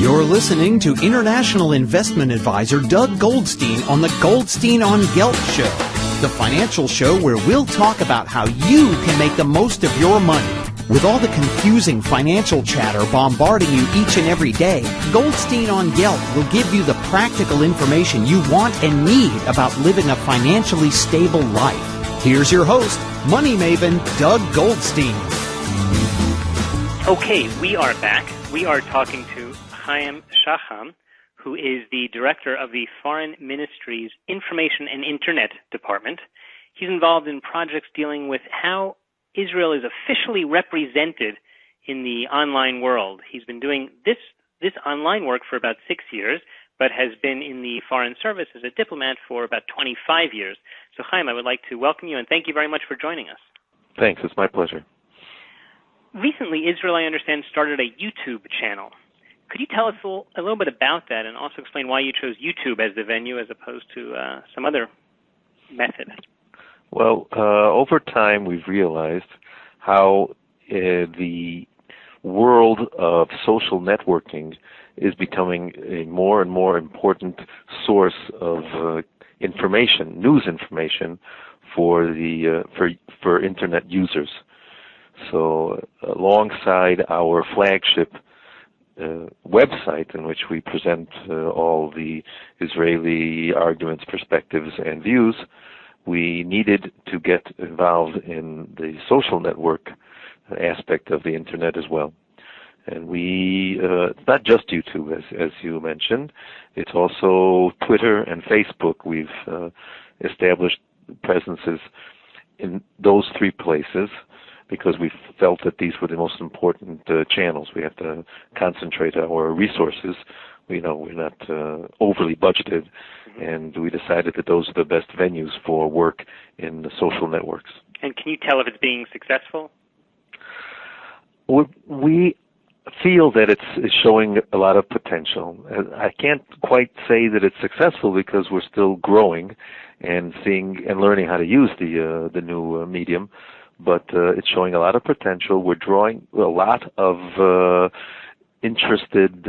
You're listening to international investment advisor Doug Goldstein on the Goldstein on Gelt show, the financial show where we'll talk about how you can make the most of your money. With all the confusing financial chatter bombarding you each and every day, Goldstein on Gelt will give you the practical information you want and need about living a financially stable life. Here's your host, money maven Doug Goldstein. Okay, we are back. We are talking to Chaim Shacham, who is the director of the Foreign Ministry's Information and Internet Department. He's involved in projects dealing with how Israel is officially represented in the online world. He's been doing this online work for about 6 years, but has been in the Foreign Service as a diplomat for about 25 years. So, Chaim, I would like to welcome you and thank you very much for joining us. Thanks. It's my pleasure. Recently, Israel, I understand, started a YouTube channel. Could you tell us a little bit about that and also explain why you chose YouTube as the venue as opposed to some other method? Well, over time, we've realized how the world of social networking is becoming a more and more important source of information, news information, for Internet users. So, alongside our flagship website, in which we present all the Israeli arguments, perspectives, and views, we needed to get involved in the social network aspect of the Internet as well. And it's not just YouTube, as you mentioned. It's also Twitter and Facebook. We've established presences in those three places because we felt that these were the most important channels. We have to concentrate our resources. We're not overly budgeted, and we decided that those are the best venues for work in the social networks. And can you tell if it's being successful? We feel that it's showing a lot of potential. I can't quite say that it's successful because we're still growing and seeing and learning how to use the new medium. But it's showing a lot of potential. We're drawing a lot of interested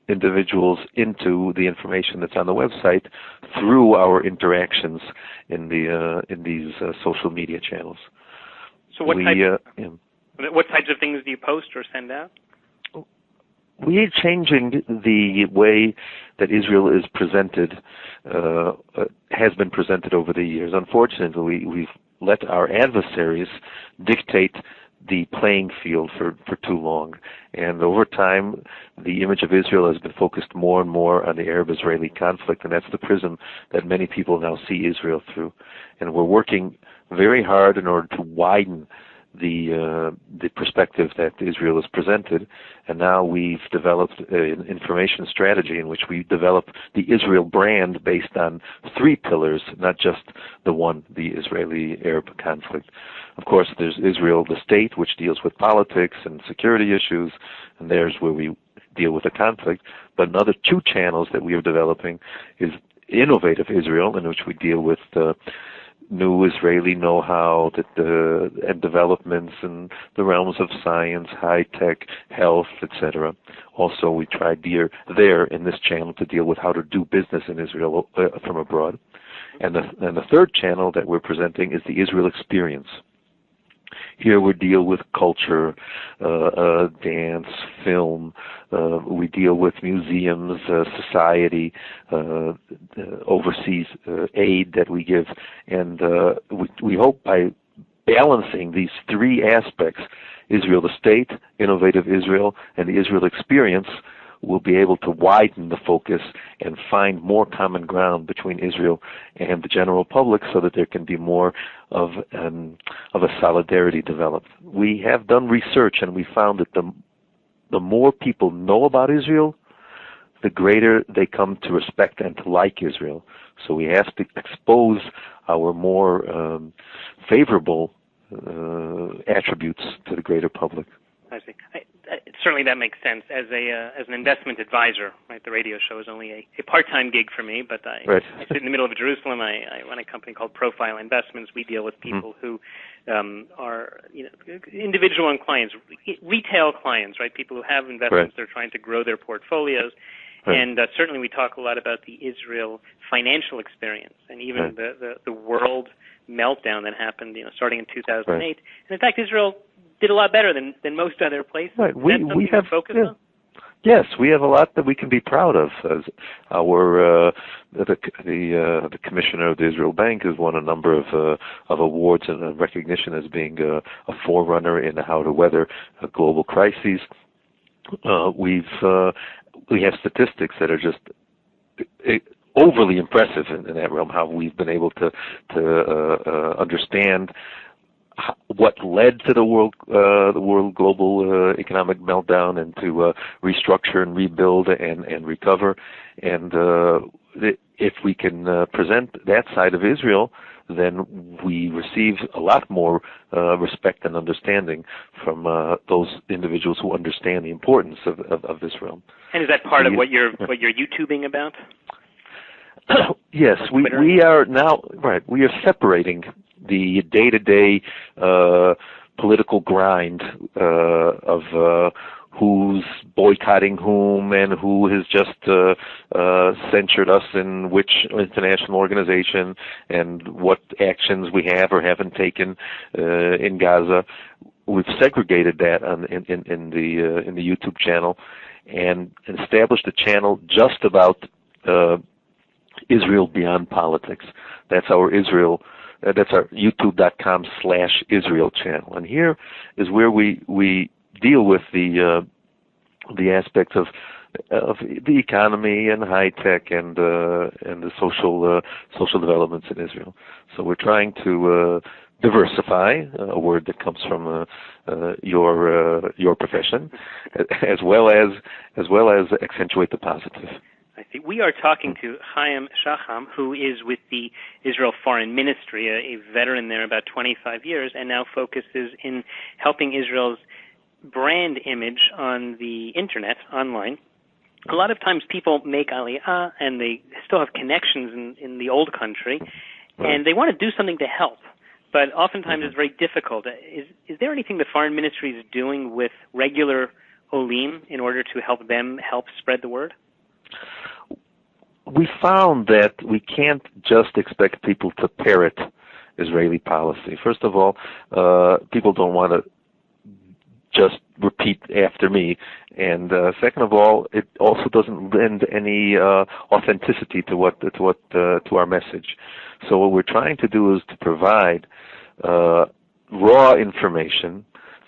individuals into the information that's on the website through our interactions in these social media channels. So what types of things do you post or send out? We're changing the way that Israel is presented, has been presented over the years. Unfortunately, we've let our adversaries dictate the playing field for too long. And over time, the image of Israel has been focused more and more on the Arab-Israeli conflict, and that's the prism that many people now see Israel through. And we're working very hard in order to widen the perspective that Israel is presented, and now we've developed an information strategy in which we develop the Israel brand based on three pillars, not just the one, the Israeli-Arab conflict. Of course, there's Israel, the state, which deals with politics and security issues, and there's where we deal with the conflict. But another two channels that we are developing is Innovative Israel, in which we deal with new Israeli know-how and developments in the realms of science, high-tech, health, etc. Also, we tried there in this channel to deal with how to do business in Israel from abroad. And the third channel that we're presenting is the Israel Experience. Here we deal with culture, dance, film. We deal with museums, society, overseas aid that we give. And we hope by balancing these three aspects, Israel the state, Innovative Israel, and the Israel Experience, we'll be able to widen the focus and find more common ground between Israel and the general public so that there can be more of a solidarity developed. We have done research, and we found that the more people know about Israel, the greater they come to respect and to like Israel. So we have to expose our more favorable attributes to the greater public. I see. Certainly that makes sense. As an investment advisor, right? The radio show is only a part-time gig for me, but I sit in the middle of Jerusalem. I run a company called Profile Investments. We deal with people who are individual clients, retail clients, right? People who have investments. They're trying to grow their portfolios. And certainly we talk a lot about the Israel financial experience and even the world meltdown that happened, starting in 2008. And in fact, Israel did a lot better than most other places. Right. We have focused on? Yes, we have a lot that we can be proud of. As our the commissioner of the Israel Bank has won a number of awards and recognition as being a forerunner in how to weather global crises. We have statistics that are just overly impressive in that realm. How we've been able to understand what led to the world global economic meltdown, and to restructure and rebuild and recover. And if we can present that side of Israel, then we receive a lot more respect and understanding from those individuals who understand the importance of this realm. And is that part of what you're YouTubing about? Yes, we are now we are separating the day-to-day political grind of who's boycotting whom and who has just censured us in which international organization, and what actions we have or haven't taken in Gaza. We've segregated that in the YouTube channel, and established a channel just about Israel beyond politics. That's our Israel. That's our YouTube.com/Israel channel, and here is where we deal with the aspects of the economy and high tech and the social developments in Israel. So we're trying to diversify, a word that comes from your profession, as well as accentuate the positive. I see. We are talking to Chaim Shacham, who is with the Israel Foreign Ministry, a veteran there about 25 years, and now focuses in helping Israel's brand image on the internet, online. A lot of times people make Aliyah and they still have connections in the old country, and they want to do something to help, but oftentimes it's very difficult. Is there anything the Foreign Ministry is doing with regular Olim in order to help them help spread the word? We found that we can't just expect people to parrot Israeli policy. First of all, people don't want to just repeat after me, and second of all, it also doesn't lend any authenticity to our message. So what we're trying to do is to provide raw information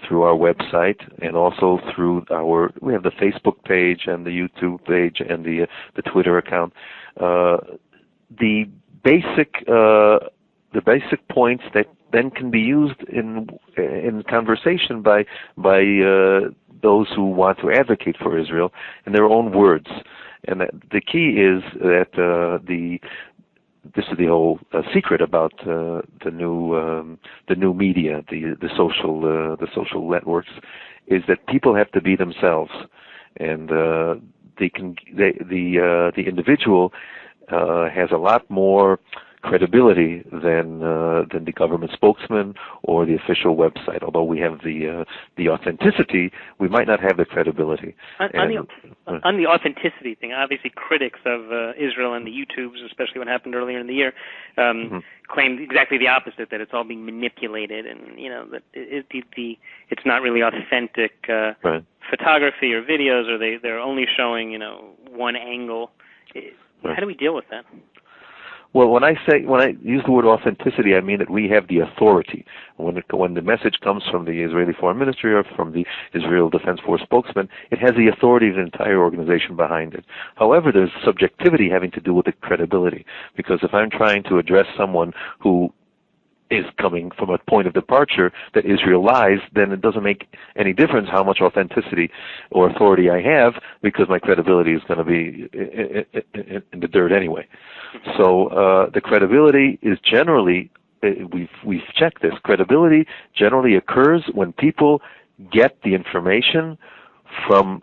through our website, and also through we have the Facebook page and the YouTube page and the Twitter account. The basic points that then can be used in conversation by those who want to advocate for Israel in their own words. And the key is that this is the whole secret about the new media, the social networks, is that people have to be themselves, and the individual has a lot more credibility than the government spokesman or the official website. Although we have the authenticity, we might not have the credibility. On the authenticity thing, obviously critics of Israel and the YouTubes, especially what happened earlier in the year, claimed exactly the opposite, that it's all being manipulated, and that it's not really authentic photography or videos, or they're only showing one angle. How do we deal with that? Well, when I use the word authenticity, I mean that we have the authority. When the message comes from the Israeli Foreign Ministry or from the Israel Defense Force spokesman, it has the authority of the entire organization behind it. However, there's subjectivity having to do with the credibility, because if I'm trying to address someone who is coming from a point of departure that Israel lies, then it doesn't make any difference how much authenticity or authority I have, because my credibility is going to be in the dirt anyway. So the credibility is generally, we've checked this, credibility generally occurs when people get the information from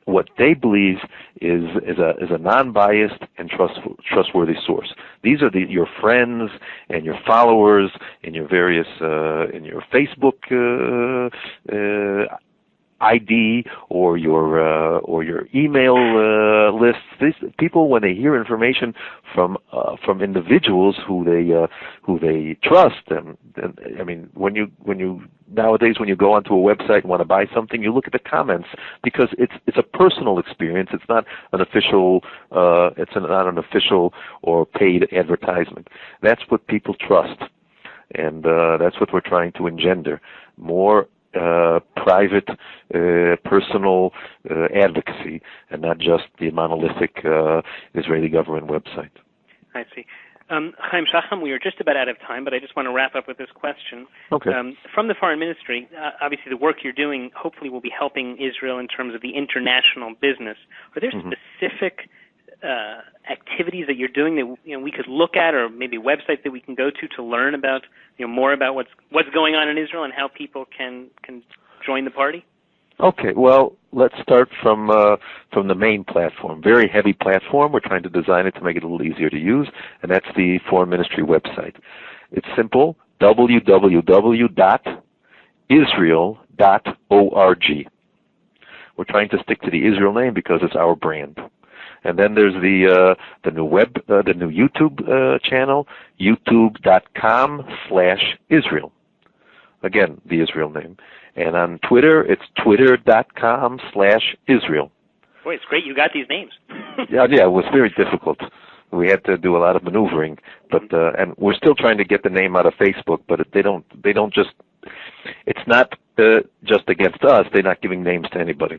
what they believe is a non-biased and trustworthy source. These are your friends and your followers in your various in your Facebook ID or your email lists. These people, when they hear information from individuals who they trust, and I mean, when you nowadays when you go onto a website and want to buy something, you look at the comments because it's a personal experience. It's not an official not an official or paid advertisement. That's what people trust, and that's what we're trying to engender. More private, personal advocacy, and not just the monolithic Israeli government website. I see. Chaim Shacham, we are just about out of time, but I just want to wrap up with this question. Okay. From the Foreign Ministry, obviously the work you're doing hopefully will be helping Israel in terms of the international business. Are there specific activities that you're doing that we could look at, or maybe websites that we can go to learn about more about what's going on in Israel and how people can join the party? Okay, well, let's start from the main platform. Very heavy platform. We're trying to design it to make it a little easier to use, and that's the Foreign Ministry website. It's simple: www.israel.org. We're trying to stick to the Israel name because it's our brand. And then there's the new YouTube channel, youtube.com/Israel. Again, the Israel name. And on Twitter, it's twitter.com/Israel. Boy, it's great you got these names. yeah, it was very difficult. We had to do a lot of maneuvering, but and we're still trying to get the name out of Facebook, but they don't just. It's not just against us. They're not giving names to anybody,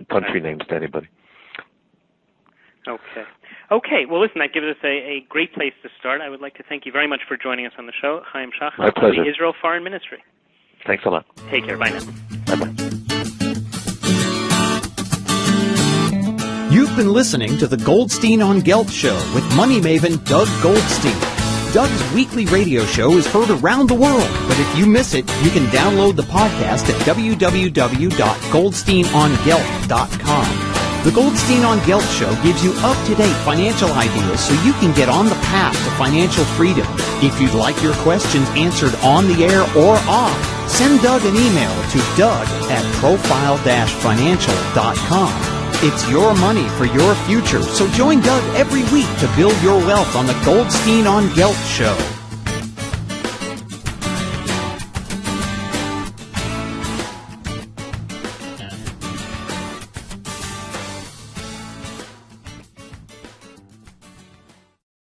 country names to anybody. Okay. Well, listen, that gives us a great place to start. I would like to thank you very much for joining us on the show, Chaim Shacham, My pleasure. of the Israel Foreign Ministry. Thanks a lot. Take care. Bye now. Bye-bye. You've been listening to the Goldstein on Gelt show with money maven Doug Goldstein. Doug's weekly radio show is heard around the world, but if you miss it, you can download the podcast at www.goldsteinongelt.com. The Goldstein on Gelt Show gives you up-to-date financial ideas so you can get on the path to financial freedom. If you'd like your questions answered on the air or off, send Doug an email to doug@profile-financial.com. It's your money for your future, so join Doug every week to build your wealth on the Goldstein on Gelt Show.